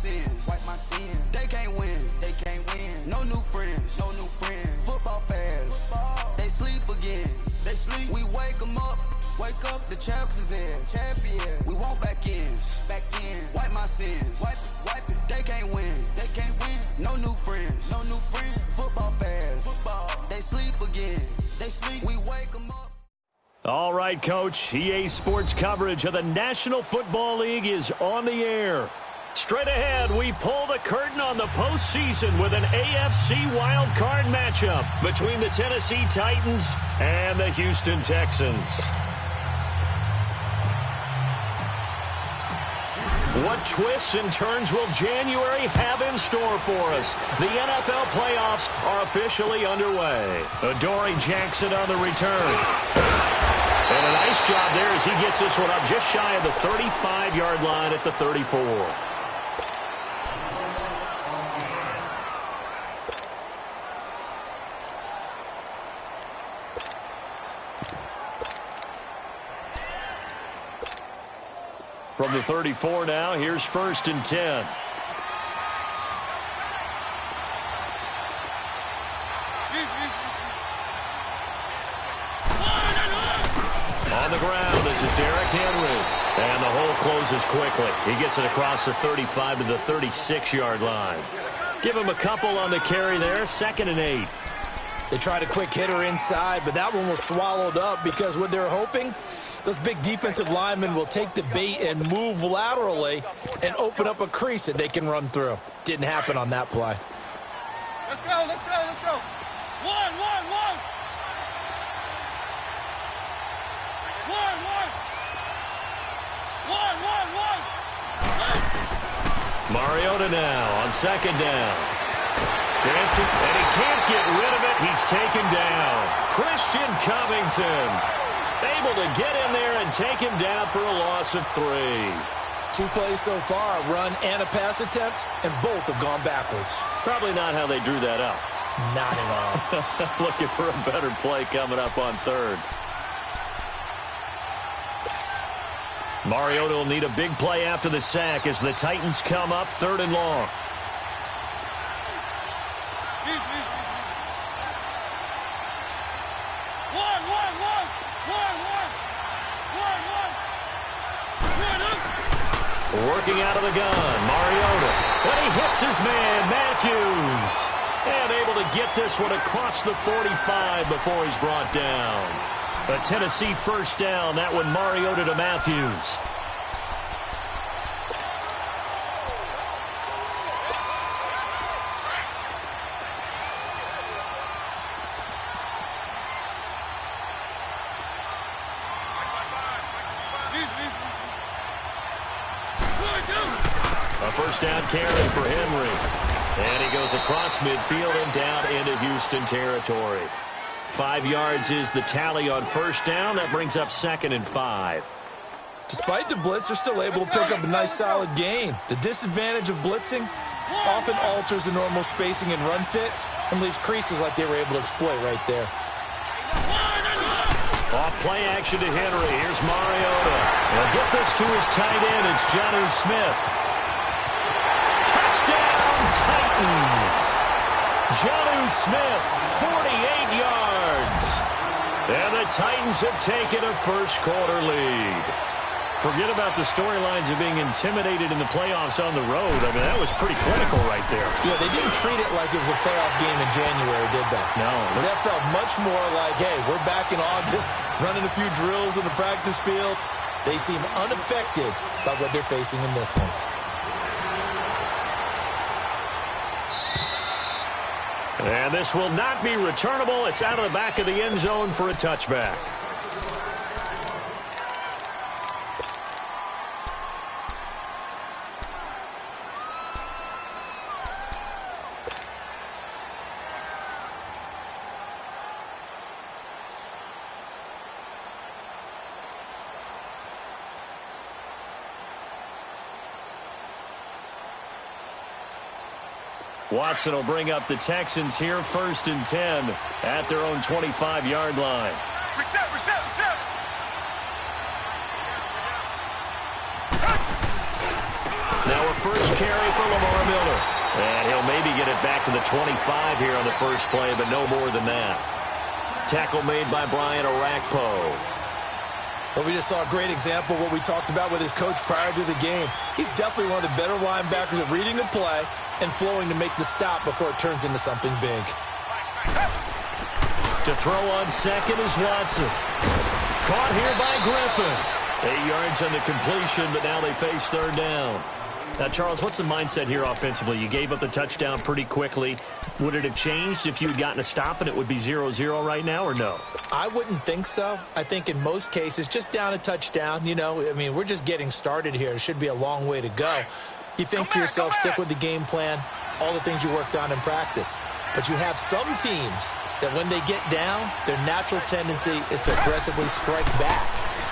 sins. They can't win. No new friends. Football fans. They sleep again. We wake them up. The champs is in. We want back ends. Wipe my sins. Wipe it. They can't win. No new friends. Football fans. They sleep again. We wake them up. All right, Coach. EA Sports coverage of the National Football League is on the air. Straight ahead, we pull the curtain on the postseason with an AFC wildcard matchup between the Tennessee Titans and the Houston Texans. What twists and turns will January have in store for us? The NFL playoffs are officially underway. Adoree Jackson on the return. And a nice job there as he gets this one up just shy of the 35-yard line at the 34. From the 34 now, here's 1st and 10. On the ground, this is Derrick Henry. And the hole closes quickly. He gets it across the 35 to the 36-yard line. Give him a couple on the carry there, 2nd and 8. They tried a quick hitter inside, but that one was swallowed up because what they're hoping, those big defensive linemen will take the bait and move laterally and open up a crease that they can run through. Didn't happen on that play. Let's go. One. Mariota now on 2nd down. Dancing, and he can't get rid of it. He's taken down. Christian Covington able to get in there and take him down for a loss of 3. 2 plays so far, a run and a pass attempt, and both have gone backwards. Probably not how they drew that up. Not at all. Looking for a better play coming up on 3rd. Mariota will need a big play after the sack as the Titans come up 3rd and long. Working out of the gun, Mariota. And he hits his man, Matthews. And able to get this one across the 45 before he's brought down. A Tennessee 1st down, that one Mariota to Matthews. A 1st down carry for Henry. And he goes across midfield and down into Houston territory. 5 yards is the tally on 1st down. That brings up 2nd and 5. Despite the blitz, they're still able to pick up a nice solid gain. The disadvantage of blitzing often alters the normal spacing and run fits and leaves creases like they were able to exploit right there. Off play action to Henry. Here's Mariota. He'll get this to his tight end. It's Jonnu Smith. Touchdown, Titans. Jonnu Smith, 48 yards. And the Titans have taken a 1st quarter lead. Forget about the storylines of being intimidated in the playoffs on the road. I mean, that was pretty clinical right there. Yeah, they didn't treat it like it was a playoff game in January, did they? No. That felt much more like, hey, we're back in August, running a few drills in the practice field. They seem unaffected by what they're facing in this one. And this will not be returnable. It's out of the back of the end zone for a touchback. Watson will bring up the Texans here, 1st and 10 at their own 25-yard line. Reset. Now a 1st carry for Lamar Miller. And he'll maybe get it back to the 25 here on the first play, but no more than that. Tackle made by Brian Orakpo. Well, we just saw a great example of what we talked about with his coach prior to the game. He's definitely one of the better linebackers at reading a play and flowing to make the stop before it turns into something big. To throw on second is Watson. Caught here by Griffin. 8 yards on the completion, but now they face third down. Now, Charles, what's the mindset here offensively? You gave up the touchdown pretty quickly. Would it have changed if you had gotten a stop and it would be 0-0 right now, or no? I wouldn't think so. I think in most cases, just down a touchdown, you know, I mean, we're just getting started here. It should be a long way to go. You think to yourself, stick with the game plan, all the things you worked on in practice. But you have some teams that when they get down, their natural tendency is to aggressively strike back.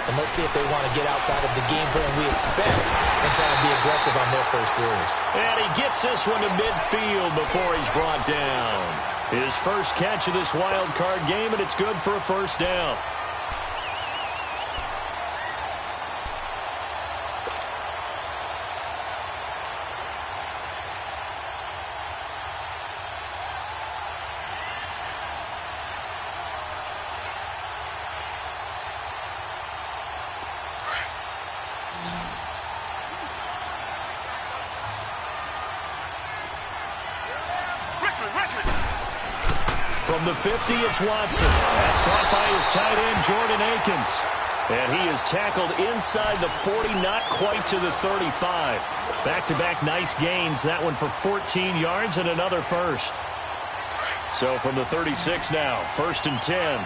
And let's see if they want to get outside of the game plan we expect and try to be aggressive on their first series. And he gets this one to midfield before he's brought down. His first catch of this wild card game, and it's good for a first down. From the 50, it's Watson. That's caught by his tight end, Jordan Akins. And he is tackled inside the 40, not quite to the 35. Back-to-back nice gains. That one for 14 yards and another first. So from the 36 now, 1st and 10.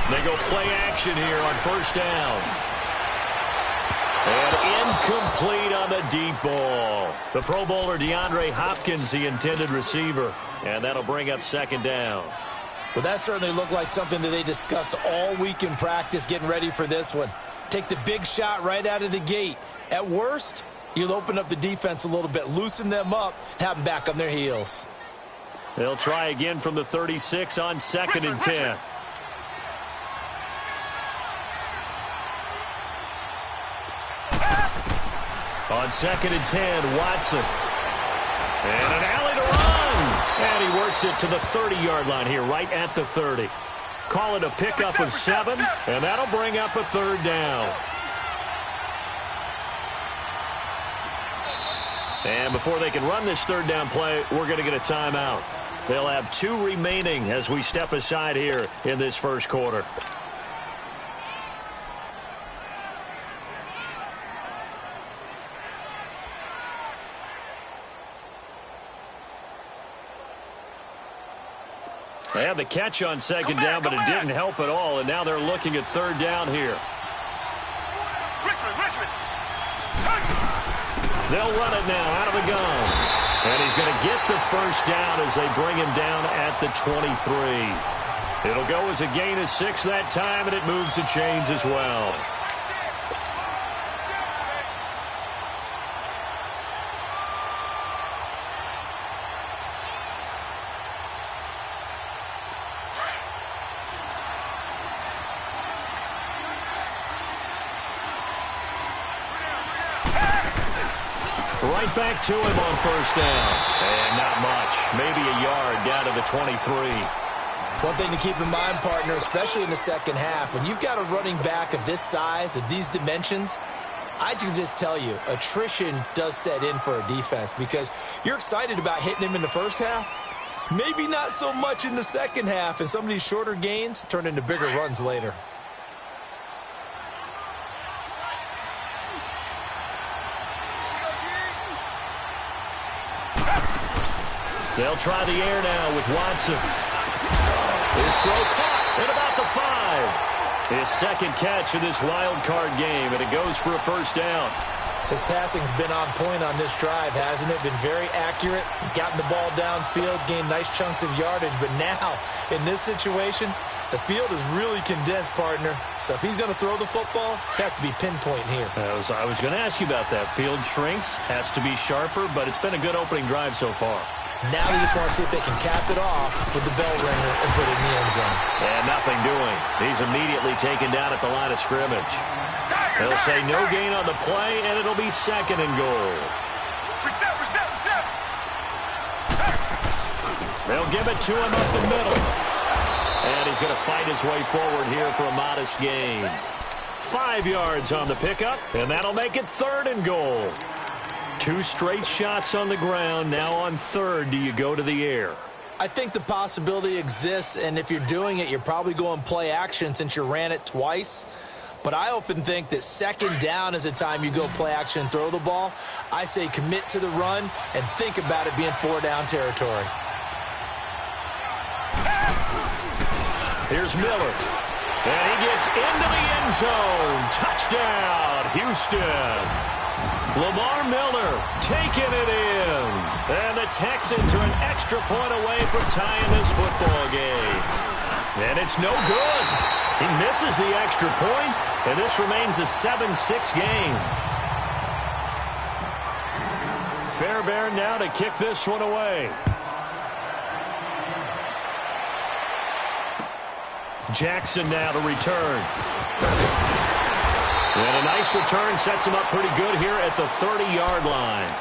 They go play action here on first down. And incomplete on the deep ball. The Pro Bowler DeAndre Hopkins, the intended receiver. And that'll bring up second down. Well, that certainly looked like something that they discussed all week in practice getting ready for this one. Take the big shot right out of the gate. At worst, you'll open up the defense a little bit, loosen them up, and have them back on their heels. They'll try again from the 36 on 2nd and 10. On 2nd and 10, Watson. And an alley to run. And he works it to the 30-yard line here, right at the 30. Call it a pickup of 7, and that'll bring up a third down. And before they can run this third down play, we're going to get a timeout. They'll have 2 remaining as we step aside here in this first quarter. They have the catch on second down, but it didn't help at all, and now they're looking at third down here. They'll run it now out of the gun. And he's going to get the first down as they bring him down at the 23. It'll go as a gain of 6 that time, and it moves the chains as well. Right back to him on first down. And not much. Maybe a yard down to the 23. One thing to keep in mind, partner, especially in the second half, when you've got a running back of this size, of these dimensions, I can just tell you, attrition does set in for a defense because you're excited about hitting him in the first half. Maybe not so much in the second half, and some of these shorter gains turn into bigger runs later. They'll try the air now with Watson. His throw caught at about the 5. His second catch of this wild card game, and it goes for a first down. His passing's been on point on this drive, hasn't it? Been very accurate, gotten the ball downfield, gained nice chunks of yardage, but now, in this situation, the field is really condensed, partner. So if he's going to throw the football, have to be pinpoint here. I was going to ask you about that. Field shrinks, has to be sharper, but it's been a good opening drive so far. Now they just want to see if they can cap it off with the bell ringer and put it in the end zone. And nothing doing. He's immediately taken down at the line of scrimmage. They'll say no gain on the play, and it'll be 2nd and goal. Reset. They'll give it to him up the middle. And he's going to fight his way forward here for a modest gain. 5 yards on the pickup, and that'll make it 3rd and goal. 2 straight shots on the ground. Now on 3rd, do you go to the air? I think the possibility exists, and if you're doing it, you're probably going play action since you ran it twice. But I often think that 2nd down is the time you go play action and throw the ball. I say commit to the run and think about it being 4-down territory. Here's Miller. And he gets into the end zone. Touchdown, Houston. Lamar Miller taking it in. And the Texans are an extra point away from tying this football game. And it's no good. He misses the extra point, and this remains a 7-6 game. Fairbairn now to kick this one away. Jackson now to return. And a nice return sets him up pretty good here at the 30-yard line.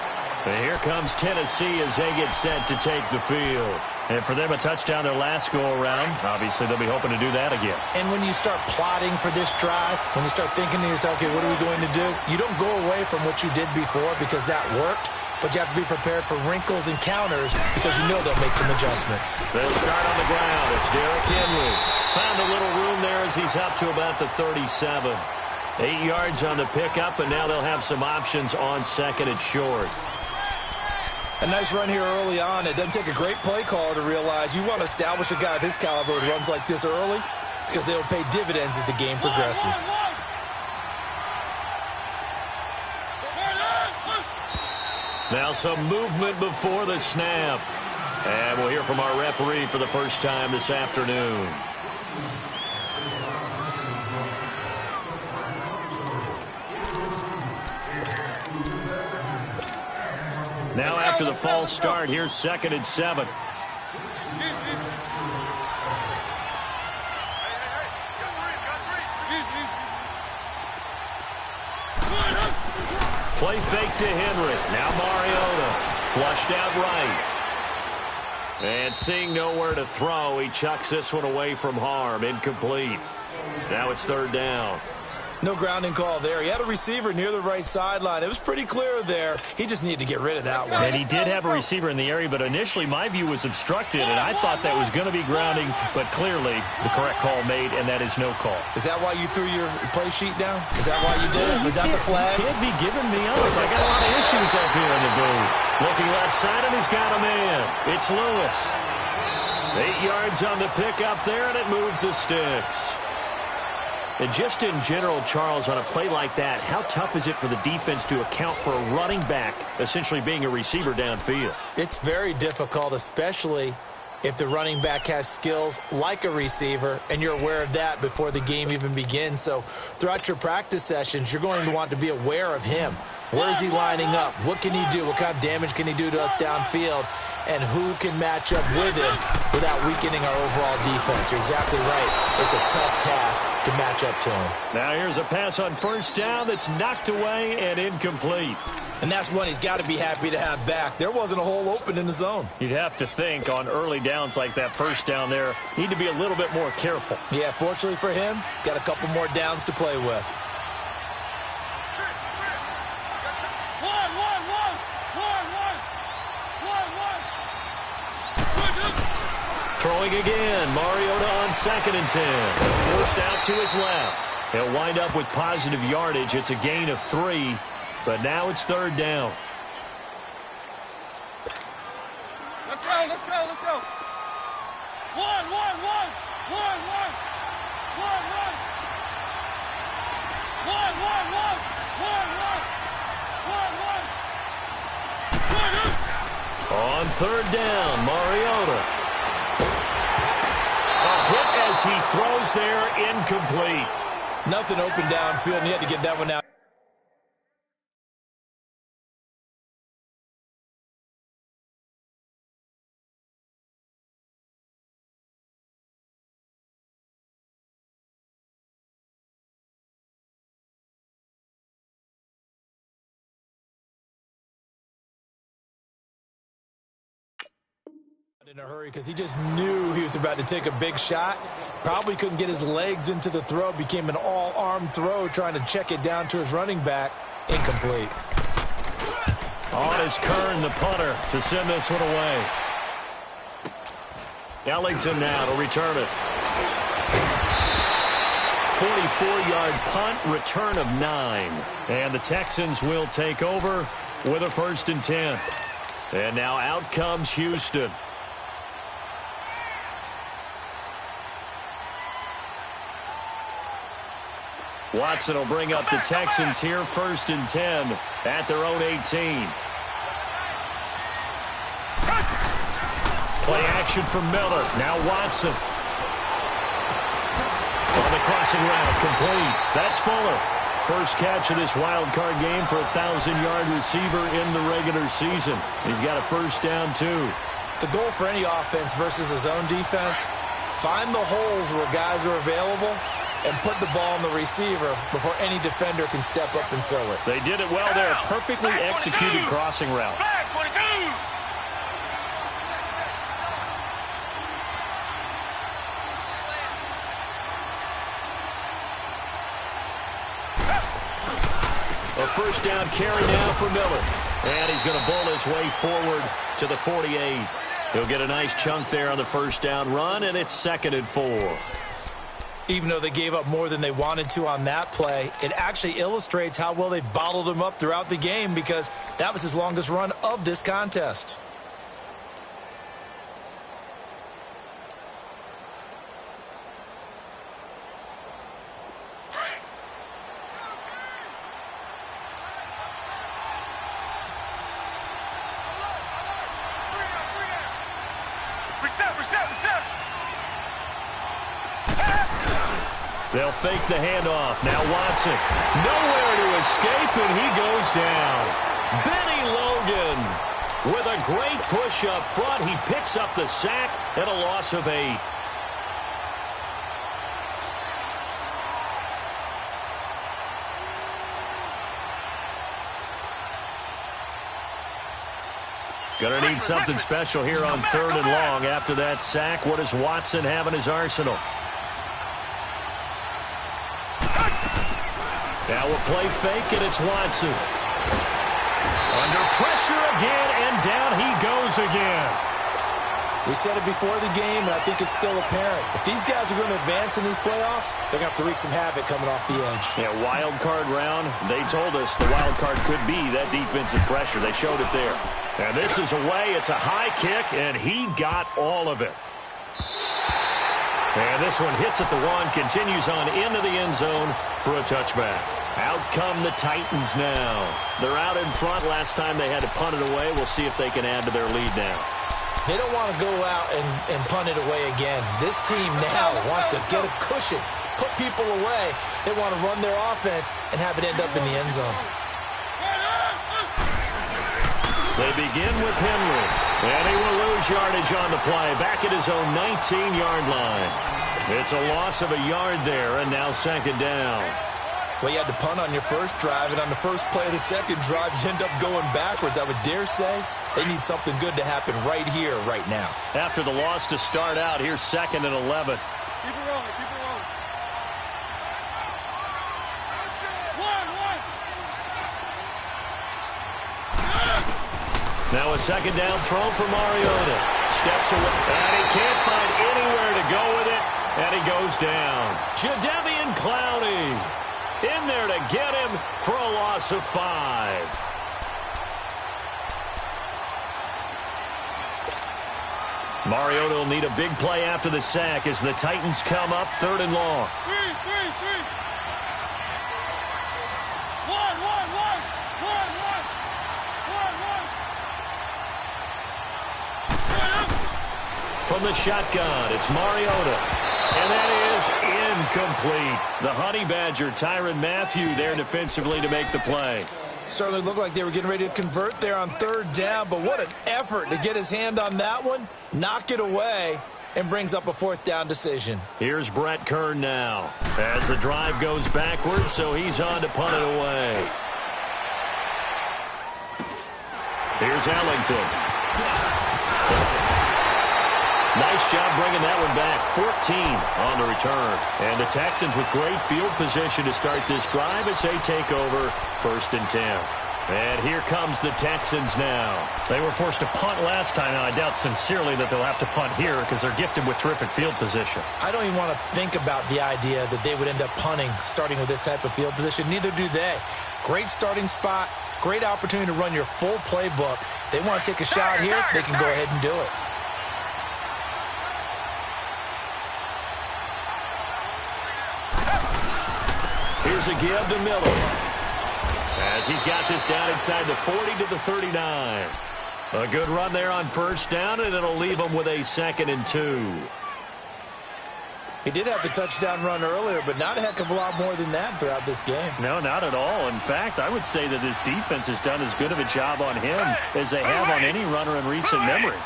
And here comes Tennessee as they get set to take the field. And for them, a touchdown their last go-around. Obviously, they'll be hoping to do that again. And when you start plotting for this drive, when you start thinking to yourself, okay, what are we going to do? You don't go away from what you did before because that worked. But you have to be prepared for wrinkles and counters because you know they'll make some adjustments. They'll start on the ground. It's Derrick Henry. Found a little room there as he's up to about the 37. 8 yards on the pickup, and now they'll have some options on 2nd and short. A nice run here early on. It doesn't take a great play caller to realize you want to establish a guy of his caliber who runs like this early because they will pay dividends as the game progresses. Now some movement before the snap. And we'll hear from our referee for the first time this afternoon. Now after the false start, here's 2nd and 7. Play fake to Henry. Now Mariota. Flushed out right. And seeing nowhere to throw, he chucks this one away from harm. Incomplete. Now it's 3rd down. No grounding call there. He had a receiver near the right sideline. It was pretty clear there. He just needed to get rid of that one. And he did have a receiver in the area, but initially my view was obstructed, and I thought that was going to be grounding, but clearly the correct call made, and that is no call. Is that why you threw your play sheet down? Is that why you did it? Was that the flag? You can't be giving me up. I got a lot of issues up here in the booth. Looking left side, and he's got a man. It's Lewis. 8 yards on the pickup there, and it moves the sticks. And just in general, Charles, on a play like that, how tough is it for the defense to account for a running back essentially being a receiver downfield? It's very difficult, especially if the running back has skills like a receiver, and you're aware of that before the game even begins. So throughout your practice sessions, you're going to want to be aware of him. Where is he lining up? What can he do? What kind of damage can he do to us downfield? And who can match up with him without weakening our overall defense? You're exactly right. It's a tough task to match up to him. Now here's a pass on 1st down that's knocked away and incomplete. And that's one he's got to be happy to have back. There wasn't a hole open in the zone. You'd have to think on early downs like that 1st down there, need to be a little bit more careful. Yeah, fortunately for him, got a couple more downs to play with. Throwing again, Mariota on 2nd and 10. Forced out to his left. He'll wind up with positive yardage. It's a gain of 3, but now it's 3rd down. Let's go. 1. On 3rd down, Mariota. A hit as he throws there, incomplete. Nothing open downfield, and he had to get that one out. In a hurry because he just knew he was about to take a big shot. Probably couldn't get his legs into the throw. Became an all-arm throw trying to check it down to his running back. Incomplete. On is Kern, the punter, to send this one away. Ellington now to return it. 44-yard punt, return of 9. And the Texans will take over with a 1st and 10. And now out comes Houston. Watson will bring up the Texans here, 1st and 10 at their own 18. Play action for Miller. Now Watson. On the crossing route, complete. That's Fuller. First catch of this wild card game for a 1,000-yard receiver in the regular season. He's got a 1st down, too. The goal for any offense versus his own defense, find the holes where guys are available and put the ball on the receiver before any defender can step up and fill it. They did it well there. Perfectly executed crossing route. A 1st down carry now for Miller. And he's going to bowl his way forward to the 48. He'll get a nice chunk there on the 1st down run, and it's 2nd and 4. Even though they gave up more than they wanted to on that play, it actually illustrates how well they bottled him up throughout the game because that was his longest run of this contest. They'll fake the handoff. Now Watson. Nowhere to escape, and he goes down. Benny Logan with a great push up front. He picks up the sack and a loss of 8. Gonna need something special here on 3rd and long after that sack. What does Watson have in his arsenal? Now a play fake, and it's Watson. Under pressure again, and down he goes again. We said it before the game, and I think it's still apparent. If these guys are going to advance in these playoffs, they're going to have to wreak some havoc coming off the edge. Yeah, wild card round. They told us the wild card could be that defensive pressure. They showed it there. And this is away. It's a high kick, and he got all of it. And this one hits at the 1, continues on into the end zone for a touchback. Out come the Titans now. They're out in front. Last time they had to punt it away. We'll see if they can add to their lead now. They don't want to go out and punt it away again. This team now wants to get a cushion, put people away. They want to run their offense and have it end up in the end zone. They begin with Henry, and he will lose yardage on the play, back at his own 19-yard line. It's a loss of a yard there, and now 2nd down. Well, you had to punt on your first drive, and on the first play of the second drive, you end up going backwards. I would dare say they need something good to happen right here, right now. After the loss to start out, here's 2nd and 11. Keep it rolling, keep it rolling. Now a 2nd down throw for Mariota. Steps away, and he can't find anywhere to go with it, and he goes down. Jadeveon Clowney in there to get him for a loss of 5. Mariota will need a big play after the sack as the Titans come up 3rd and long. From the shotgun, it's Mariota. And that is incomplete. The Honey Badger, Tyrann Mathieu, there defensively to make the play. Certainly looked like they were getting ready to convert there on 3rd down, but what an effort to get his hand on that one, knock it away, and brings up a 4th down decision. Here's Brett Kern now as the drive goes backwards, so he's on to punt it away. Here's Ellington. Nice job bringing that one back. 14 on the return. And the Texans with great field position to start this drive as they take over 1st and 10. And here comes the Texans now. They were forced to punt last time. Now, I doubt sincerely that they'll have to punt here because they're gifted with terrific field position. I don't even want to think about the idea that they would end up punting starting with this type of field position. Neither do they. Great starting spot. Great opportunity to run your full playbook. They want to take a shot here, they can go ahead and do it. Here's a give to Miller. As he's got this down inside the 40 to the 39. A good run there on 1st down, and it'll leave him with a 2nd and 2. He did have the touchdown run earlier, but not a heck of a lot more than that throughout this game. No, not at all. In fact, I would say that this defense has done as good of a job on him as they have on any runner in recent memory.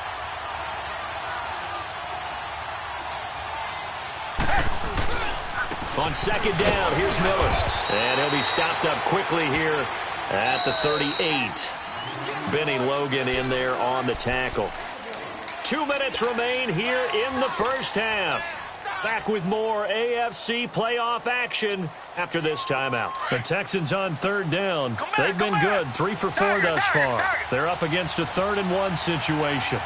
On 2nd down, here's Miller. And he'll be stopped up quickly here at the 38. Benny Logan in there on the tackle. 2 minutes remain here in the 1st half. Back with more AFC playoff action after this timeout. The Texans on 3rd down. They've been good, 3 for 4 thus far. They're up against a 3rd and 1 situation.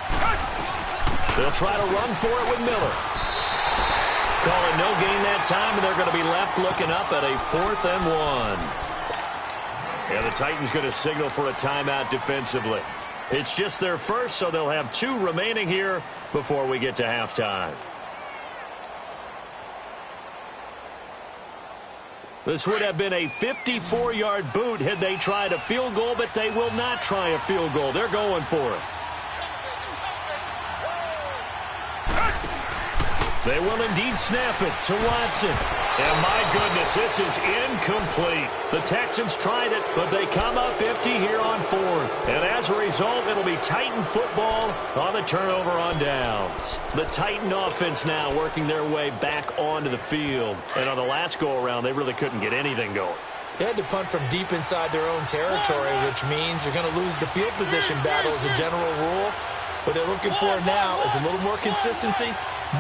They'll try to run for it with Miller. Call it no gain that time, and they're going to be left looking up at a 4th and 1. Yeah, the Titans going to signal for a timeout defensively. It's just their first, so they'll have 2 remaining here before we get to halftime. This would have been a 54-yard boot had they tried a field goal, but they will not try a field goal. They're going for it. They will indeed snap it to Watson. And my goodness, this is incomplete. The Texans tried it, but they come up empty here on 4th. And as a result, it'll be Titan football on the turnover on downs. The Titan offense now working their way back onto the field. And on the last go-around, they really couldn't get anything going. They had to punt from deep inside their own territory, which means you're going to lose the field position battle as a general rule. What they're looking for now is a little more consistency.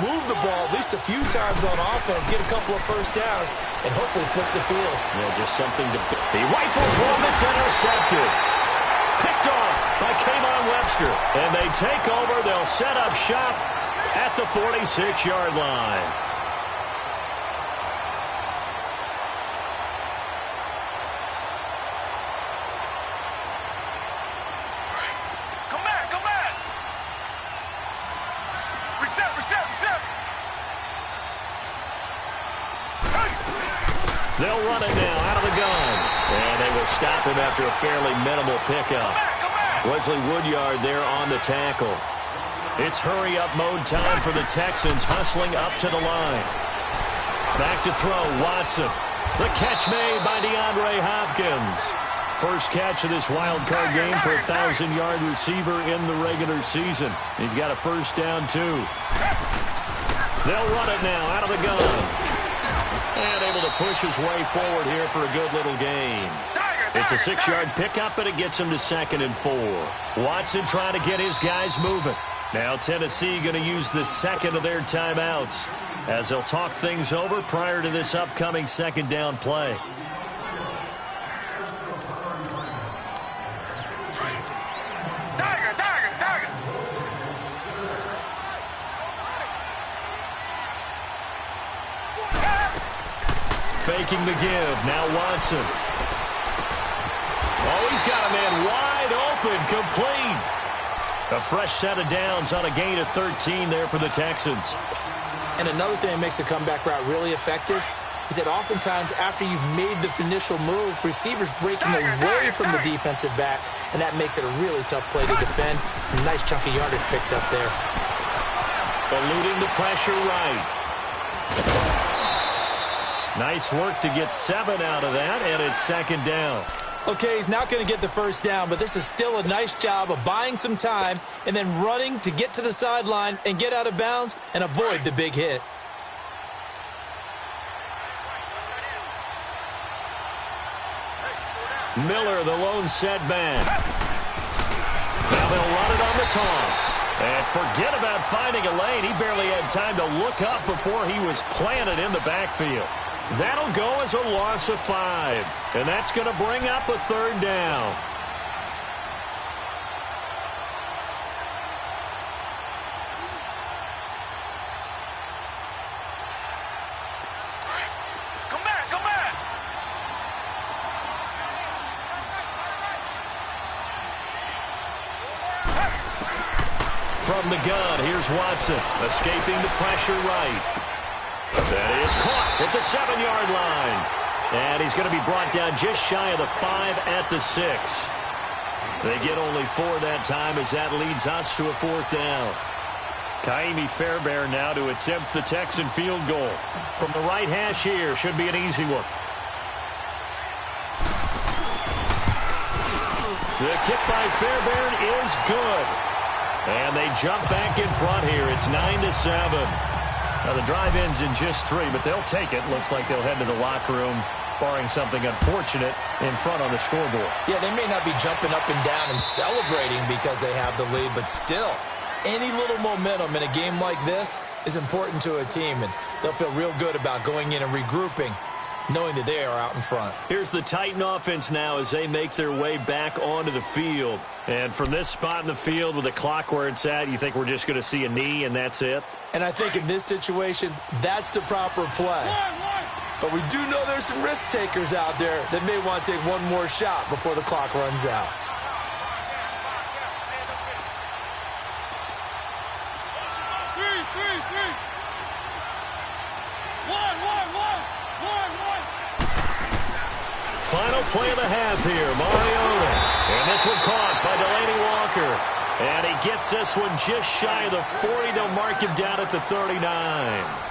Move the ball at least a few times on offense, get a couple of 1st downs, and hopefully flip the field. Yeah, just something to... He rifles one that's intercepted. Picked off by Kayvon Webster. And they take over. They'll set up shop at the 46-yard line. They'll run it now out of the gun. And they will stop him after a fairly minimal pickup. Wesley Woodyard there on the tackle. It's hurry-up mode time for the Texans, hustling up to the line. Back to throw, Watson. The catch made by DeAndre Hopkins. First catch of this wild card game for a 1,000-yard receiver in the regular season. He's got a 1st down, too. They'll run it now out of the gun. And able to push his way forward here for a good little gain. It's a 6-yard pickup, but it gets him to 2nd and 4. Watson trying to get his guys moving. Now Tennessee going to use the 2nd of their timeouts as they'll talk things over prior to this upcoming 2nd down play. Faking the give. Now Watson. Oh, he's got a man wide open. Complete. A fresh set of downs on a gain of 13 there for the Texans. And another thing that makes the comeback route really effective is that oftentimes after you've made the initial move, receivers breaking away from the defensive back, and that makes it a really tough play to defend. A nice chunk of yardage picked up there. Eluding the pressure right. Nice work to get 7 out of that, and it's 2nd down. Okay, he's not going to get the 1st down, but this is still a nice job of buying some time and then running to get to the sideline and get out of bounds and avoid the big hit. Miller, the lone setback. Now they'll run it on the toss. And forget about finding a lane. He barely had time to look up before he was planted in the backfield. That'll go as a loss of 5. And that's going to bring up a 3rd down. From the gun, here's Watson, escaping the pressure right. That is caught at the 7-yard line. And he's going to be brought down just shy of the 5 at the 6. They get only 4 that time as that leads us to a 4th down. Kaimi Fairbairn now to attempt the Texan field goal. From the right hash here, should be an easy one. The kick by Fairbairn is good. And they jump back in front here. It's 9-7. Now the drive ends in just 3, but they'll take it. Looks like they'll head to the locker room, barring something unfortunate in front on the scoreboard. Yeah, they may not be jumping up and down and celebrating because they have the lead, but still, any little momentum in a game like this is important to a team, and they'll feel real good about going in and regrouping, knowing that they are out in front. Here's the Titan offense now as they make their way back onto the field. And from this spot in the field with the clock where it's at, you think we're just going to see a knee and that's it? And I think in this situation, that's the proper play. But we do know there's some risk takers out there that may want to take one more shot before the clock runs out. Final play of the half here, Mariota. And this one caught by Delaney Walker. And he gets this one just shy of the 40. They'll mark him down at the 39.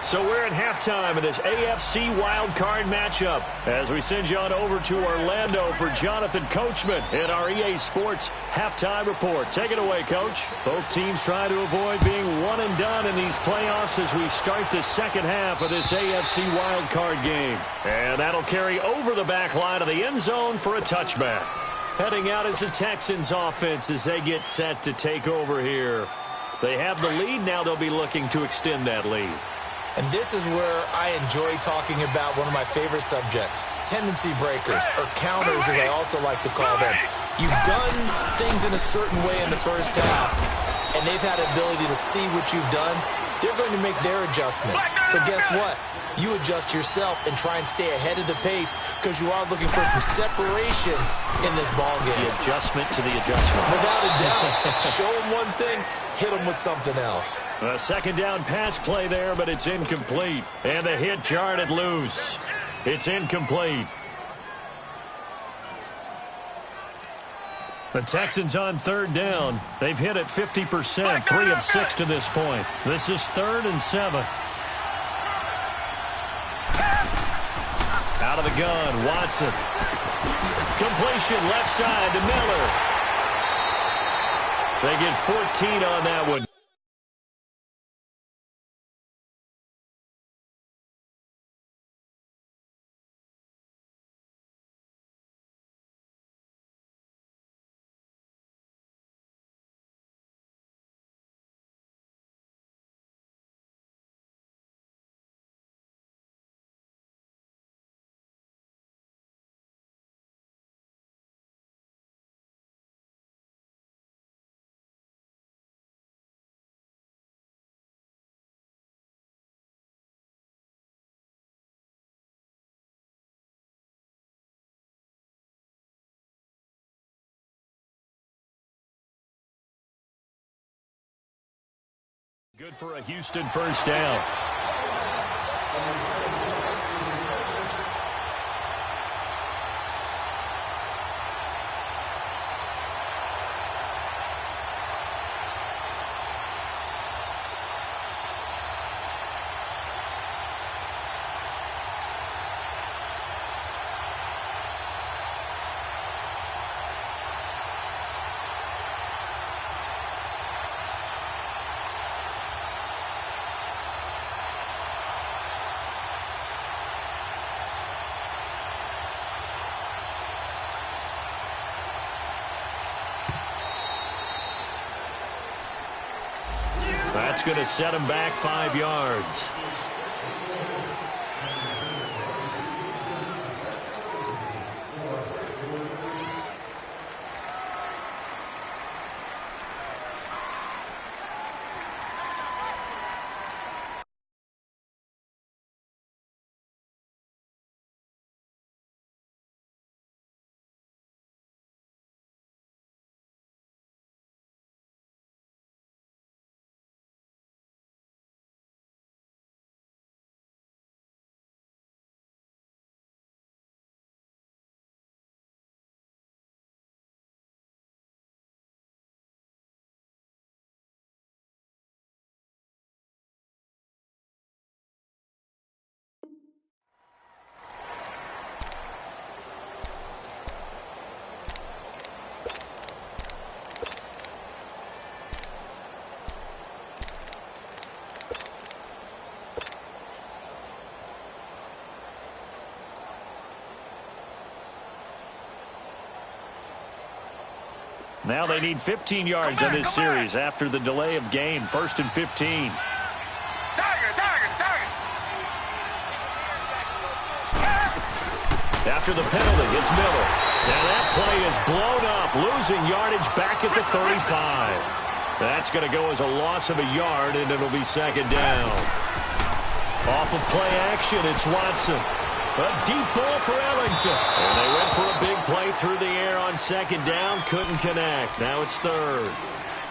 So we're at halftime of this AFC wildcard matchup as we send you on over to Orlando for Jonathan Coachman in our EA Sports halftime report. Take it away, Coach. Both teams try to avoid being one and done in these playoffs as we start the second half of this AFC wildcard game. And that'll carry over the back line of the end zone for a touchback. Heading out is the Texans offense as they get set to take over here. They have the lead. Now they'll be looking to extend that lead. And this is where I enjoy talking about one of my favorite subjects, tendency breakers, or counters as I also like to call them. You've done things in a certain way in the first half, and they've had the ability to see what you've done. They're going to make their adjustments. So guess what? You adjust yourself and try and stay ahead of the pace because you are looking for some separation in this ball game. The adjustment to the adjustment. Without a doubt. Show them one thing, hit them with something else. A second down pass play there, but it's incomplete. And the hit jarred it loose. It's incomplete. The Texans on third down. They've hit it 50%, 3 of 6 to this point. This is 3rd and 7. Out of the gun, Watson. Completion left side to Miller. They get 14 on that one. Good for a Houston first down. That's going to set him back 5 yards. Now they need 15 yards on this series after the delay of game. 1st and 15. After the penalty, it's Miller. Now that play is blown up, losing yardage back at the 35. That's going to go as a loss of a yard, and it'll be 2nd down. Off of play action, it's Watson. A deep ball for Ellington. And they went for a big play through the air on 2nd down. Couldn't connect. Now it's 3rd.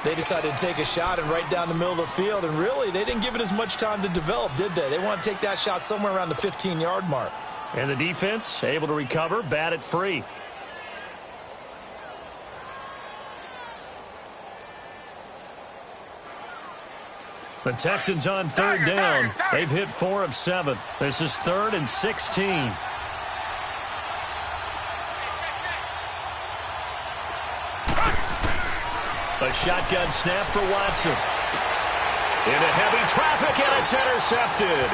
They decided to take a shot and right down the middle of the field. And really, they didn't give it as much time to develop, did they? They want to take that shot somewhere around the 15-yard mark. And the defense able to recover, bat it free. The Texans on 3rd down. They've hit 4 of 7. This is 3rd and 16. A shotgun snap for Watson. Into heavy traffic, and it's intercepted.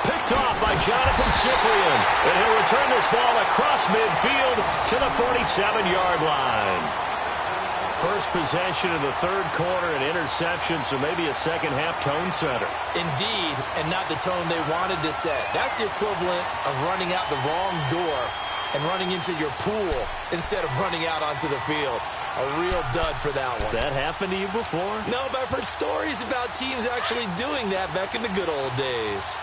Picked off by Jonathan Cyprien. And he'll return this ball across midfield to the 47-yard line. First possession of the 3rd quarter, an interception, so maybe a second-half tone setter. Indeed, and not the tone they wanted to set. That's the equivalent of running out the wrong door and running into your pool instead of running out onto the field. A real dud for that one. Has that happened to you before? No, but I've heard stories about teams actually doing that back in the good old days.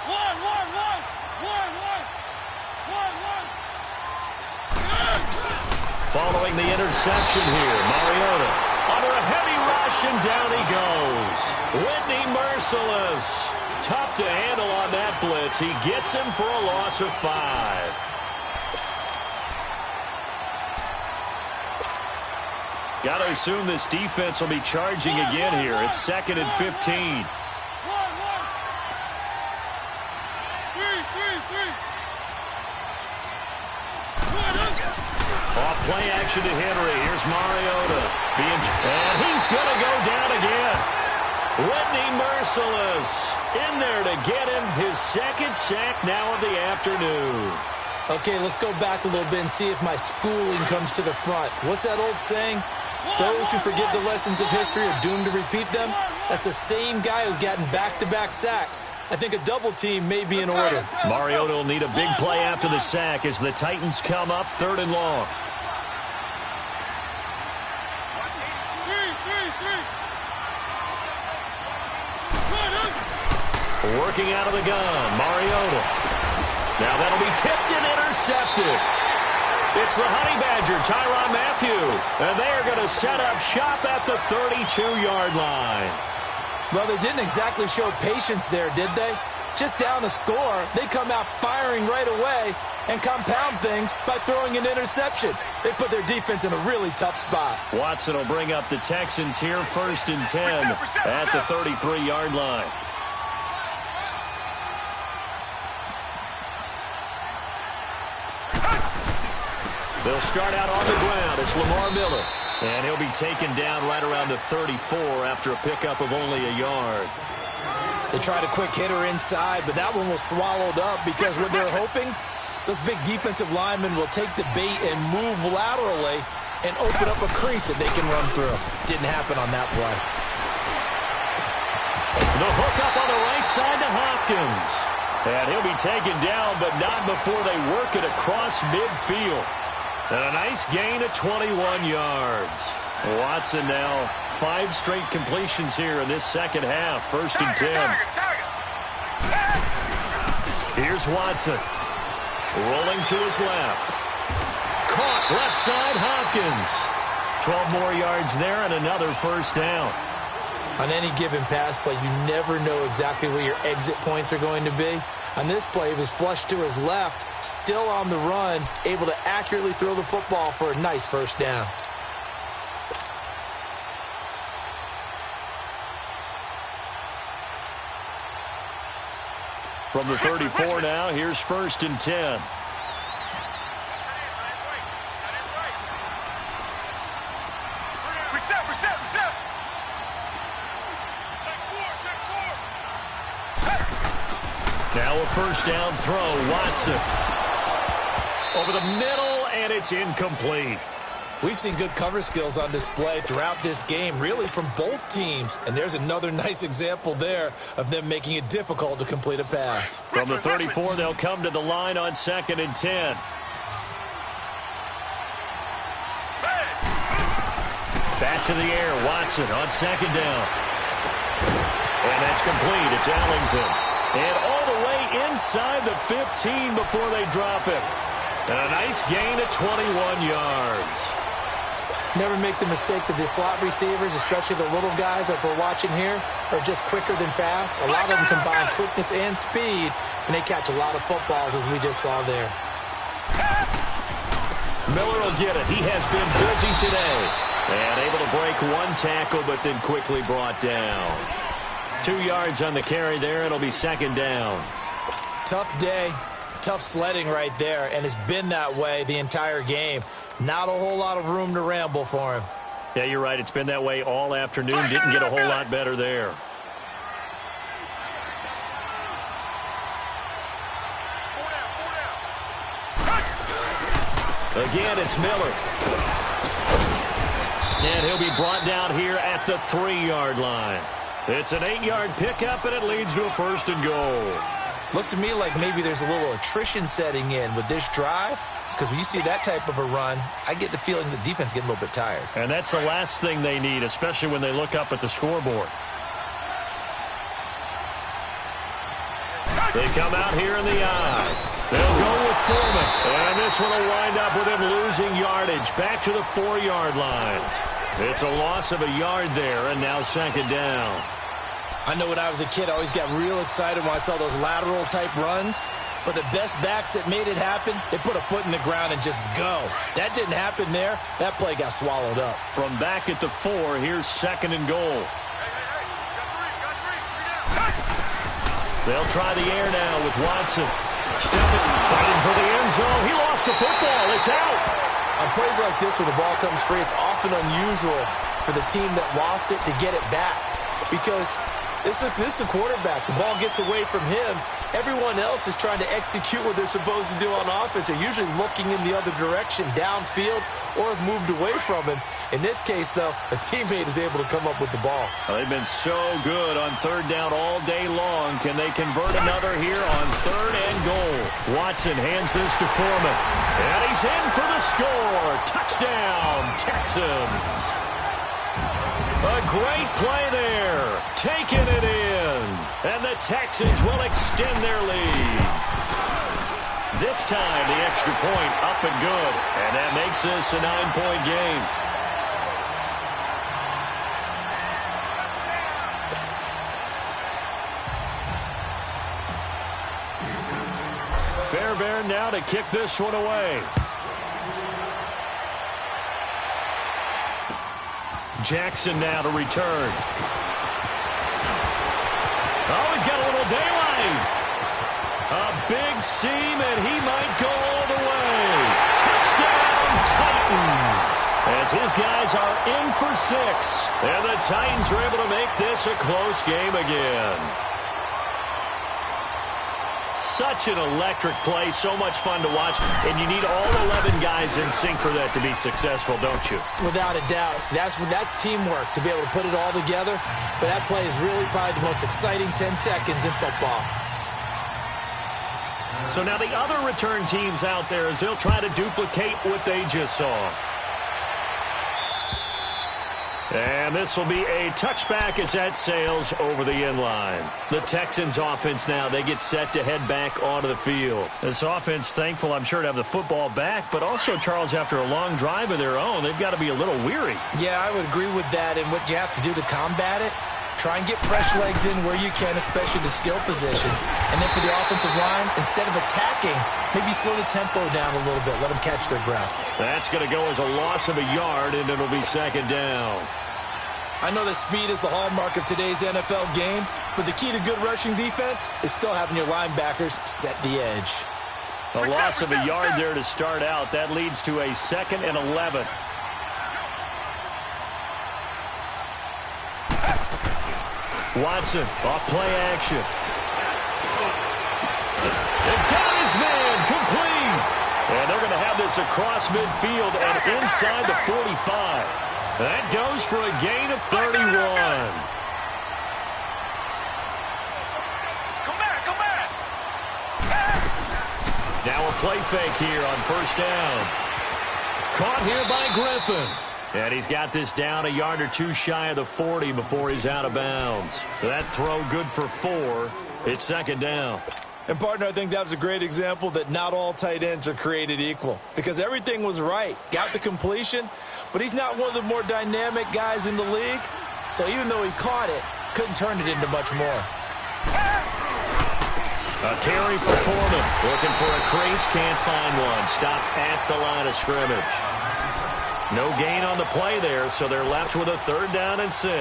Following the interception here, Mariota under a heavy rush, and down he goes. Whitney Merciless. Tough to handle on that blitz. He gets him for a loss of 5. Got to assume this defense will be charging again here. It's 2nd and 15. Off play action to Henry. Here's Mariota. And he's going to go down again. Whitney Merciless in there to get him his 2nd sack now of the afternoon. Okay, let's go back a little bit and see if my schooling comes to the front. What's that old saying? Those who forget the lessons of history are doomed to repeat them. That's the same guy who's gotten back-to-back sacks. I think a double team may be in order. Mariota will need a big play after the sack as the Titans come up 3rd and long. Working out of the gun, Mariota. Now that'll be tipped and intercepted. It's the Honey Badger, Tyrann Mathieu. And they're going to set up shop at the 32-yard line. Well, they didn't exactly show patience there, did they? Just down a score, they come out firing right away and compound things by throwing an interception. They put their defense in a really tough spot. Watson will bring up the Texans here 1st and 10 at the 33-yard line. They'll start out on the ground. It's Lamar Miller. And he'll be taken down right around the 34 after a pickup of only a yard. They tried a quick hitter inside, but that one was swallowed up because what they're hoping, those big defensive linemen will take the bait and move laterally and open up a crease that they can run through. Didn't happen on that play. The hook up on the right side to Hopkins. And he'll be taken down, but not before they work it across midfield. And a nice gain of 21 yards. Watson now 5 straight completions here in this second half. 1st and 10. Here's Watson. Rolling to his left. Caught left side, Hopkins. 12 more yards there and another 1st down. On any given pass play, you never know exactly where your exit points are going to be. On this play, it was flushed to his left, still on the run, able to accurately throw the football for a nice 1st down. From the 34 now, here's 1st and 10. Now a 1st down throw, Watson. Over the middle, and it's incomplete. We've seen good cover skills on display throughout this game, really from both teams. And there's another nice example there of them making it difficult to complete a pass. From the 34, they'll come to the line on 2nd and 10. Back to the air, Watson on 2nd down. And that's complete. It's Ellington. And all the way inside the 15 before they drop it. And a nice gain of 21 yards. Never make the mistake that the slot receivers, especially the little guys like we're watching here, are just quicker than fast. A lot of them combine quickness and speed, and they catch a lot of footballs, as we just saw there. Miller will get it. He has been busy today. And able to break 1 tackle, but then quickly brought down. 2 yards on the carry there. It'll be 2nd down. Tough day. Tough sledding right there, and it's been that way the entire game. Not a whole lot of room to ramble for him. Yeah, you're right. It's been that way all afternoon. Didn't get a whole lot better there. Again, it's Miller. And he'll be brought down here at the 3-yard line. It's an 8-yard pickup, and it leads to a 1st and goal. Looks to me like maybe there's a little attrition setting in with this drive, because when you see that type of a run, I get the feeling the defense getting a little bit tired. And that's the last thing they need, especially when they look up at the scoreboard. They come out here in the eye. They'll go with Foreman. And this one will wind up with him losing yardage back to the 4-yard line. It's a loss of a yard there, and now 2nd down. I know when I was a kid, I always got real excited when I saw those lateral-type runs. But the best backs that made it happen, they put a foot in the ground and just go. That didn't happen there. That play got swallowed up. From back at the 4, here's 2nd and goal. They'll try the air now with Watson. Stepping, fighting for the end zone. He lost the football. It's out. On plays like this, when the ball comes free, it's often unusual for the team that lost it to get it back. Because this is the quarterback. The ball gets away from him. Everyone else is trying to execute what they're supposed to do on offense. They're usually looking in the other direction, downfield, or have moved away from him. In this case, though, a teammate is able to come up with the ball. Well, they've been so good on 3rd down all day long. Can they convert another here on 3rd and goal? Watson hands this to Foreman. And he's in for the score. Touchdown, Texans. A great play there. Taking it in. And the Texans will extend their lead. This time, the extra point up and good. And that makes this a 9-point game. Fairbairn now to kick this one away. Jackson now to return. Oh, he's got a little daylight. A big seam, and he might go all the way. Touchdown, Titans. As his guys are in for 6. And the Titans are able to make this a close game again. such an electric play, so much fun to watch, and you need all 11 guys in sync for that to be successful, don't you? Without a doubt. That's teamwork to be able to put it all together. But that play is really probably the most exciting 10 seconds in football. So now the other return teams out there as they'll try to duplicate what they just saw. And this will be a touchback as that sails over the end line. The Texans offense now, they get set to head back onto the field. This offense, thankful, I'm sure, to have the football back, but also, Charles, after a long drive of their own, they've got to be a little weary. Yeah, I would agree with that, and what you have to do to combat it, try and get fresh legs in where you can, especially the skill positions. And then for the offensive line, instead of attacking, maybe slow the tempo down a little bit, let them catch their breath. That's going to go as a loss of a yard, and it'll be second down. I know that speed is the hallmark of today's NFL game, but the key to good rushing defense is still having your linebackers set the edge. A loss of a yard there to start out. That leads to a 2nd and 11. Watson, off play action. And got his man, complete. And they're going to have this across midfield and inside the 45. That goes for a gain of 31. Now a play fake here on first down. Caught here by Griffin. And he's got this down a yard or two shy of the 40 before he's out of bounds. That throw good for 4. It's second down. And, partner, I think that was a great example that not all tight ends are created equal. Because everything was right. Got the completion, but he's not one of the more dynamic guys in the league. So even though he caught it, couldn't turn it into much more. A carry for Foreman. Looking for a crease, can't find one. Stopped at the line of scrimmage. No gain on the play there, so they're left with a 3rd down and 6.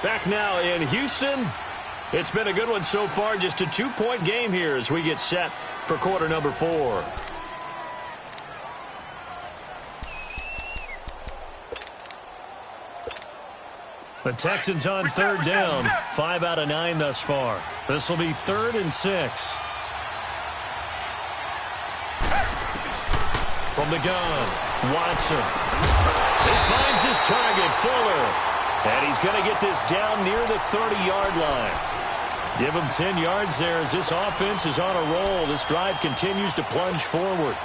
Back now in Houston. It's been a good one so far. Just a 2-point game here as we get set for quarter number 4. The Texans on 3rd down. 5 out of 9 thus far. This will be 3rd and 6. From the gun, Watson. He finds his target, Fuller. And he's going to get this down near the 30-yard line. Give him 10 yards there as this offense is on a roll. This drive continues to plunge forward.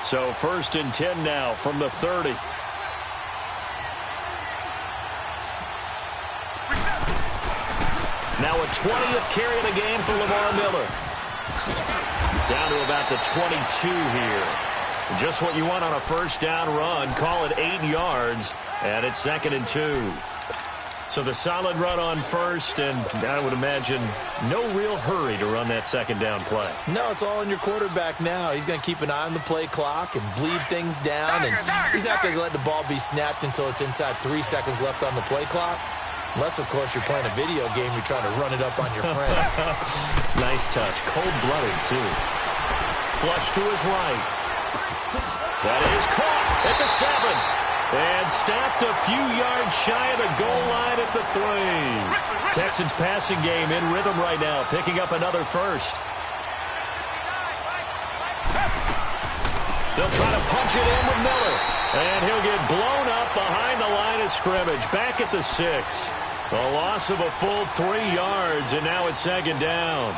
So 1st and 10 now from the 30. Now a 20th carry of the game for Lamar Miller. Down to about the 22 here. Just what you want on a first down run. Call it 8 yards, and it's 2nd and 2. So the solid run on first, and I would imagine no real hurry to run that 2nd down play. No, it's all in your quarterback now. He's going to keep an eye on the play clock and bleed things down, and he's not going to let the ball be snapped until it's inside 3 seconds left on the play clock. Unless, of course, you're playing a video game, you're trying to run it up on your friend. Nice touch. Cold-blooded, too. Flush to his right. That is caught at the 7. And stopped a few yards shy of the goal line at the 3. Texans passing game in rhythm right now, picking up another first. They'll try to punch it in with Miller. And he'll get blown up behind the line of scrimmage. Back at the 6. A loss of a full 3 yards, and now it's 2nd down.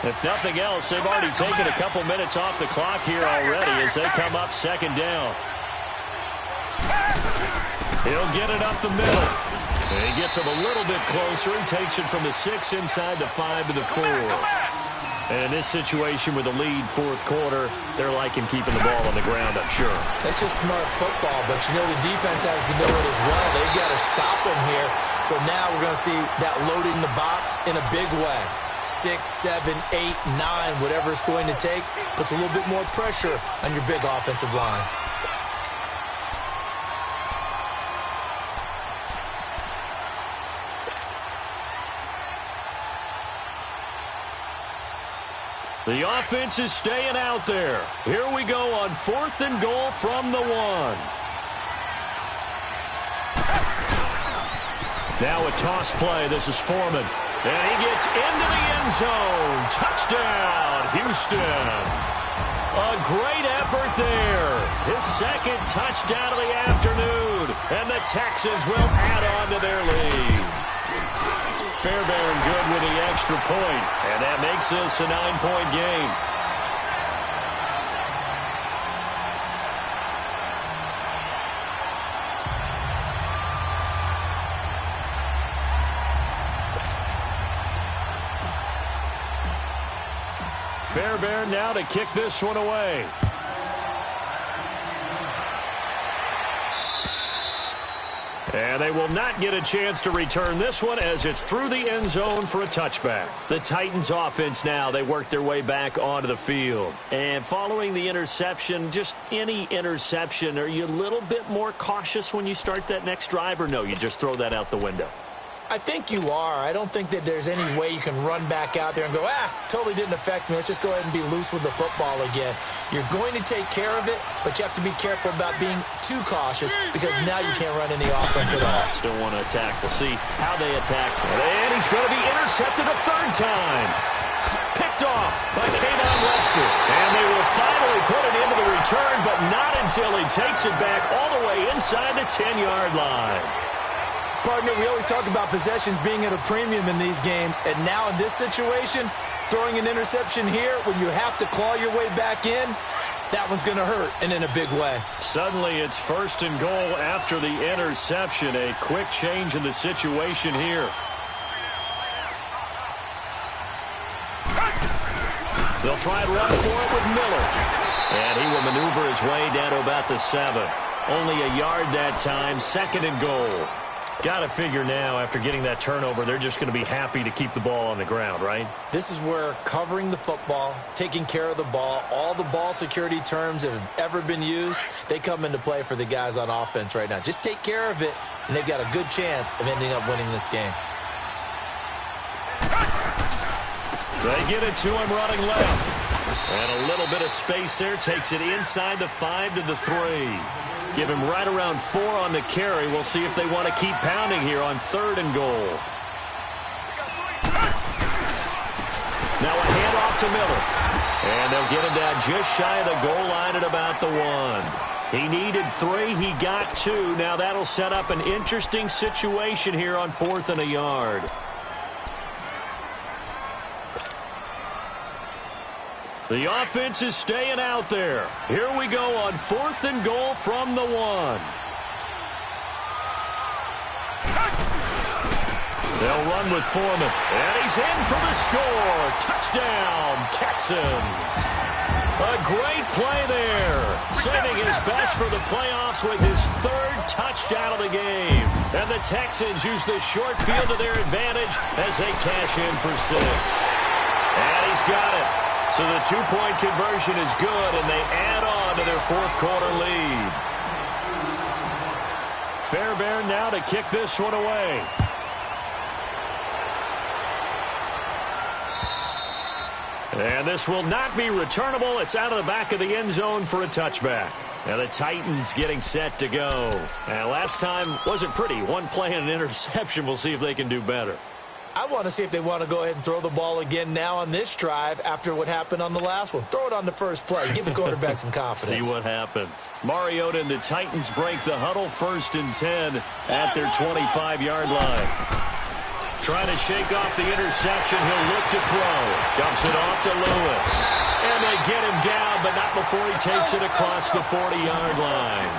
If nothing else, they've already taken a couple minutes off the clock here already as they come up 2nd down. He'll get it up the middle. And he gets him a little bit closer. He takes it from the 6 inside the 5 to the 4. And in this situation with the lead 4th quarter, they're liking keeping the ball on the ground, I'm sure. That's just smart football, but you know the defense has to know it as well. They've got to stop him here. So now we're going to see that load in the box in a big way. 6, 7, 8, 9, whatever it's going to take, puts a little bit more pressure on your big offensive line. The offense is staying out there. Here we go on 4th and goal from the 1. Now a toss play. This is Foreman. And he gets into the end zone. Touchdown, Houston. A great effort there. His second touchdown of the afternoon. And the Texans will add on to their lead. Fairbairn good with the extra point. And that makes this a 9-point game. Fairbairn now to kick this one away. And they will not get a chance to return this one as it's through the end zone for a touchback. The Titans offense now, they work their way back onto the field. And following the interception, just any interception, are you a little bit more cautious when you start that next drive, or no, you just throw that out the window? I think you are. I don't think that there's any way you can run back out there and go, totally didn't affect me. Let's just go ahead and be loose with the football again. You're going to take care of it, but you have to be careful about being too cautious because now you can't run any offense at all. Still want to attack. We'll see how they attack. And he's going to be intercepted a 3rd time. Picked off by Kayvon Webster. And they will finally put it into the return, but not until he takes it back all the way inside the 10-yard line. Partner, we always talk about possessions being at a premium in these games, and now in this situation, throwing an interception here when you have to claw your way back in, that one's going to hurt, and in a big way. Suddenly it's 1st and goal after the interception. A quick change in the situation here. They'll try and run for it with Miller. And he will maneuver his way down to about the 7. Only a yard that time, 2nd and goal. Got to figure now, after getting that turnover, they're just going to be happy to keep the ball on the ground, right? This is where covering the football, taking care of the ball, all the ball security terms that have ever been used, they come into play for the guys on offense right now. Just take care of it, and they've got a good chance of ending up winning this game. They get it to him running left. And a little bit of space there, takes it inside the 5 to the 3. Give him right around 4 on the carry. We'll see if they want to keep pounding here on 3rd and goal. Now a handoff to Miller. And they'll get him down just shy of the goal line at about the 1. He needed 3. He got 2. Now that'll set up an interesting situation here on 4th and a yard. The offense is staying out there. Here we go on 4th and goal from the 1. They'll run with Foreman. And he's in for the score. Touchdown, Texans. A great play there. Saving his best for the playoffs with his 3rd touchdown of the game. And the Texans use the short field to their advantage as they cash in for 6. And he's got it. So the 2-point conversion is good, and they add on to their 4th quarter lead. Fairbairn now to kick this one away. And this will not be returnable. It's out of the back of the end zone for a touchback. Now the Titans getting set to go. And last time wasn't pretty. 1 play and an interception. We'll see if they can do better. I want to see if they want to go ahead and throw the ball again now on this drive after what happened on the last one. Throw it on the first play. Give the quarterback some confidence. See what happens. Mariota and the Titans break the huddle, 1st and 10 at their 25-yard line. Trying to shake off the interception. He'll look to throw. Dumps it off to Lewis. And they get him down, but not before he takes it across the 40-yard line.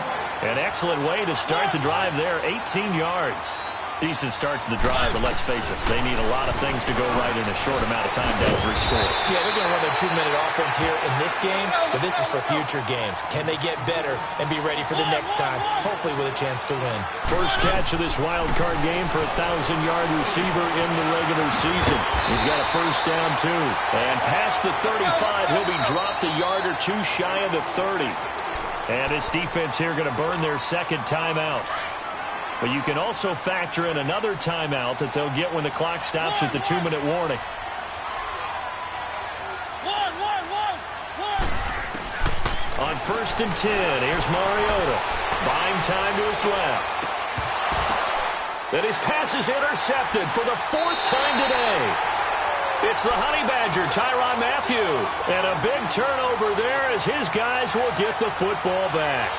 An excellent way to start the drive there, 18 yards. Decent start to the drive, but let's face it, they need a lot of things to go right in a short amount of time down 3 scores. Yeah, they're going to run their 2-minute offense here in this game, but this is for future games. Can they get better and be ready for the next time, hopefully with a chance to win? First catch of this wild card game for a 1,000-yard receiver in the regular season. He's got a 1st down, too. And past the 35, he'll be dropped a yard or 2 shy of the 30. And this defense here going to burn their 2nd timeout. But you can also factor in another timeout that they'll get when the clock stops at the 2-minute warning. On 1st and 10, here's Mariota. Buying time to his left. Then his pass is intercepted for the 4th time today. It's the Honey Badger, Tyrann Mathieu. And a big turnover there as his guys will get the football back.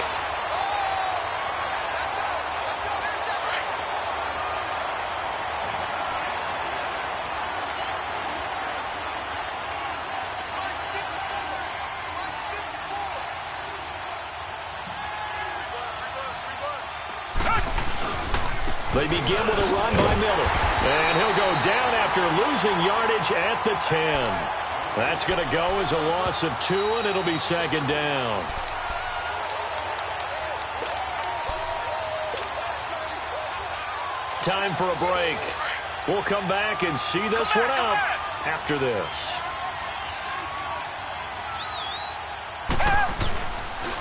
They begin with a run by Miller. And he'll go down after losing yardage at the 10. That's going to go as a loss of 2, and it'll be 2nd down. Time for a break. We'll come back and see this one out after this.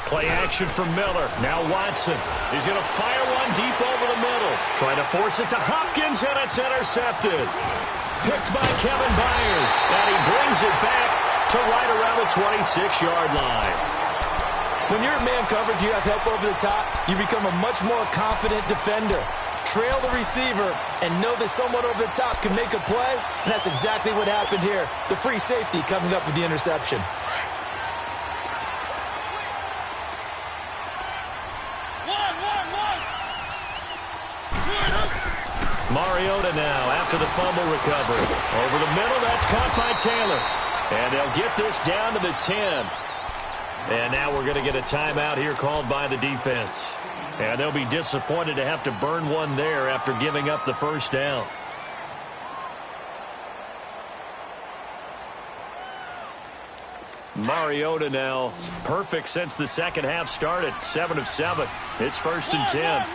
Play action from Miller. Now Watson. He's going to fire one deep over the middle. Trying to force it to Hopkins, and it's intercepted. Picked by Kevin Byard. And he brings it back to right around the 26-yard line. When you're in man coverage, you have help over the top, you become a much more confident defender. Trail the receiver and know that someone over the top can make a play, and that's exactly what happened here. The free safety coming up with the interception. Mariota now after the fumble recovery. Over the middle, that's caught by Taylor. And they'll get this down to the 10. And now we're going to get a timeout here called by the defense. And they'll be disappointed to have to burn one there after giving up the first down. Mariota now perfect since the second half started. 7 of 7. It's 1st and 10.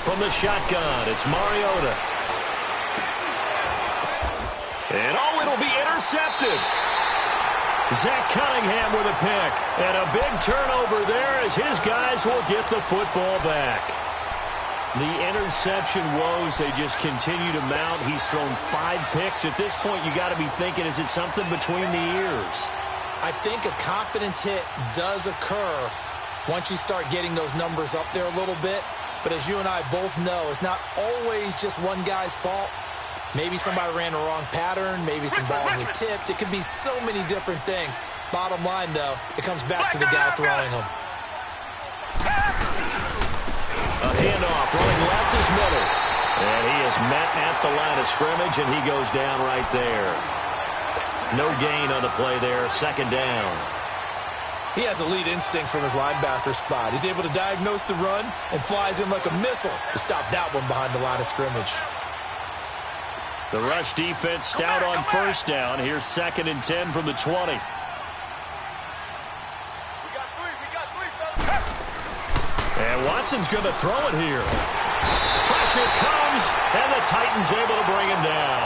From the shotgun, it's Mariota. And it'll be intercepted. Zach Cunningham with a pick. And a big turnover there as his guys will get the football back. The interception woes, they just continue to mount. He's thrown 5 picks. At this point, you got to be thinking, is it something between the ears? I think a confidence hit does occur once you start getting those numbers up there a little bit. But as you and I both know, it's not always just one guy's fault. Maybe somebody ran the wrong pattern. Maybe some balls were tipped. It could be so many different things. Bottom line, though, it comes back to the guy throwing them. A handoff running left is Miller. And he is met at the line of scrimmage, and he goes down right there. No gain on the play there. 2nd down. He has elite instincts from his linebacker spot. He's able to diagnose the run and flies in like a missile to stop that one behind the line of scrimmage. The rush defense stout on 1st down. Here's 2nd and 10 from the 20. And Watson's going to throw it here. Pressure comes, and the Titans able to bring him down.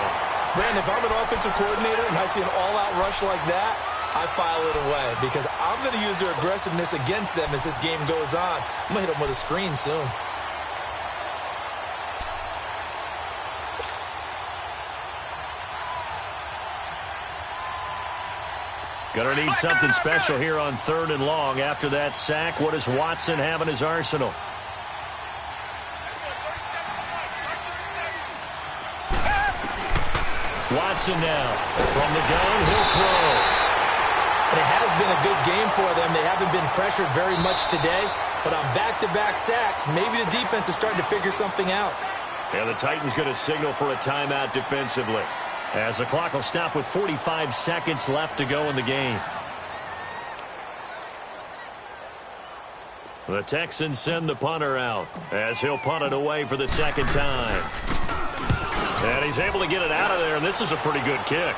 Brandon, if I'm an offensive coordinator and I see an all-out rush like that, I file it away because I'm going to use their aggressiveness against them as this game goes on. I'm going to hit them with a screen soon. Going to need something special here on 3rd and long. After that sack, what does Watson have in his arsenal? Watson now from the gun, he'll throw. And it has been a good game for them. They haven't been pressured very much today, but on back-to-back sacks, maybe the defense is starting to figure something out. Yeah, the Titans going to signal for a timeout defensively, as the clock will stop with 45 seconds left to go in the game. The Texans send the punter out as he'll punt it away for the 2nd time. And he's able to get it out of there, and this is a pretty good kick.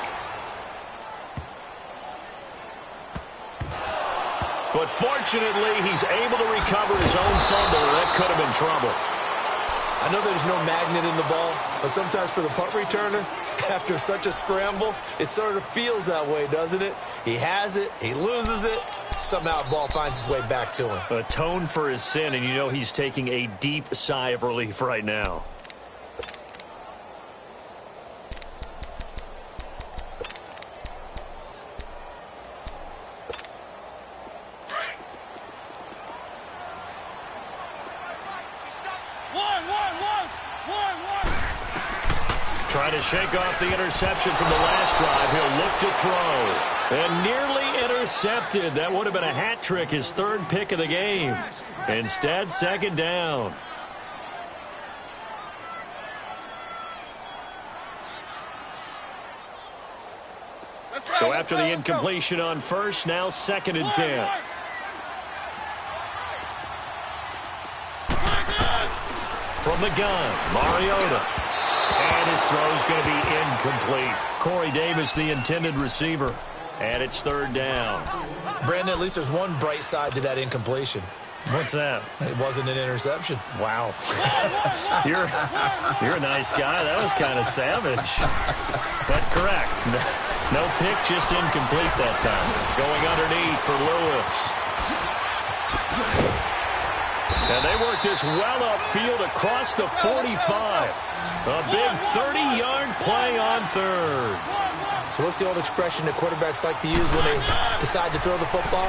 But fortunately, he's able to recover his own fumble. That could have been trouble. I know there's no magnet in the ball, but sometimes for the punt returner, after such a scramble, it sort of feels that way, doesn't it? He has it, he loses it, somehow the ball finds its way back to him. Atone for his sin, and you know he's taking a deep sigh of relief right now. Trying to shake off the interception from the last drive. He'll look to throw. And nearly intercepted. That would have been a hat trick, his third pick of the game. Instead, second down. So after the incompletion on first, now 2nd and 10. From the gun, Mariota. And his throw's going to be incomplete. Corey Davis, the intended receiver. And it's 3rd down. Brandon, at least there's one bright side to that incompletion. What's that? It wasn't an interception. Wow. You're a nice guy. That was kind of savage. But correct. No pick, just incomplete that time. Going underneath for Lewis. And they work this well upfield across the 45. A big 30-yard play on 3rd. So what's the old expression that quarterbacks like to use when they decide to throw the football?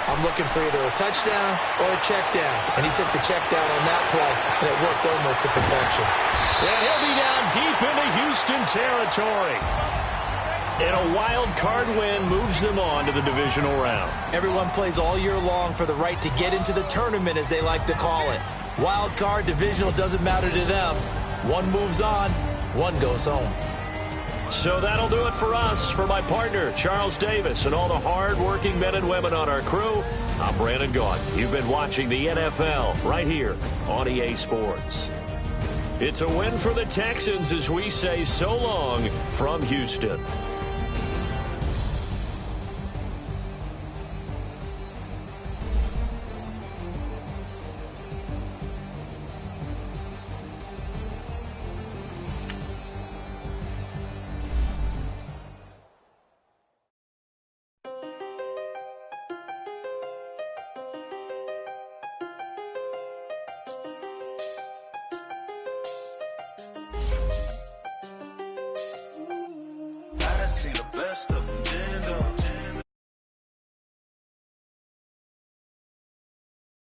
I'm looking for either a touchdown or a check down. And he took the check down on that play, and it worked almost to perfection. And he'll be down deep into Houston territory. And a wild card win moves them on to the divisional round. Everyone plays all year long for the right to get into the tournament, as they like to call it. Wild card, divisional, doesn't matter to them. One moves on, one goes home. So that'll do it for us. For my partner, Charles Davis, and all the hard-working men and women on our crew, I'm Brandon Gaudin. You've been watching the NFL right here on EA Sports. It's a win for the Texans as we say so long from Houston. See the best of me.